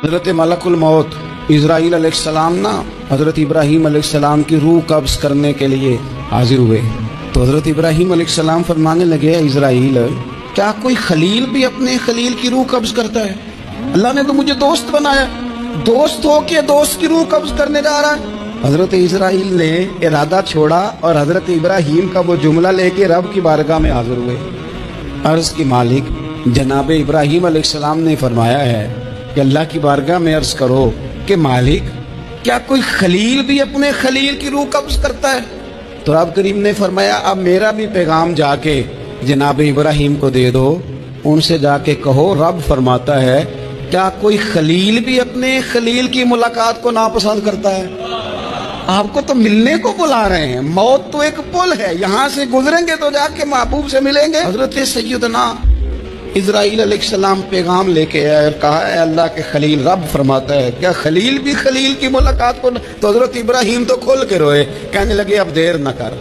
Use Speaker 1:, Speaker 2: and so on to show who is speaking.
Speaker 1: حضرت ملکُل موت اسرائیل علیہ السلام نا حضرت ابراہیم علیہ السلام کی روح قبض کرنے کے لیے حاضر ہوئے تو حضرت ابراہیم علیہ السلام فرمانے لگے اسرائیل کیا کوئی خلیل بھی اپنے خلیل کی روح قبض کرتا ہے؟ اللہ نے تو مجھے دوست بنایا، دوست ہو کے دوست کی روح قبض کرنے جا رہا ہے۔ حضرت اسرائیل نے ارادہ چھوڑا اور حضرت ابراہیم کا وہ جملہ لے کے رب کی بارگاہ میں حاضر ہوئے۔ عرض کی مالک جناب ابراہیم علیہ السلام نے فرمایا ہے کہ اللہ کی بارگاہ میں عرض کرو کہ مالک کیا کوئی خلیل بھی اپنے خلیل کی روح قبض کرتا ہے؟ تو رب کریم نے فرمایا اب میرا بھی پیغام جا کے جناب ابراہیم کو دے دو، ان سے جا کے کہو رب فرماتا ہے کیا کوئی خلیل بھی اپنے خلیل کی ملاقات کو ناپسند کرتا ہے؟ آپ کو تو ملنے کو بلا رہے ہیں، موت تو ایک پل ہے، یہاں سے گزریں گے تو جا کے محبوب سے ملیں گے۔ حضرت سیدنا اسرائیل علیہ السلام پیغام لے کے آئے اور کہا اے اللہ کے خلیل رب فرماتا ہے کیا خلیل بھی خلیل کی ملاقات کو تو حضرت ابراہیم تو کھل کے روئے، کہنے لگے اب دیر نہ کر۔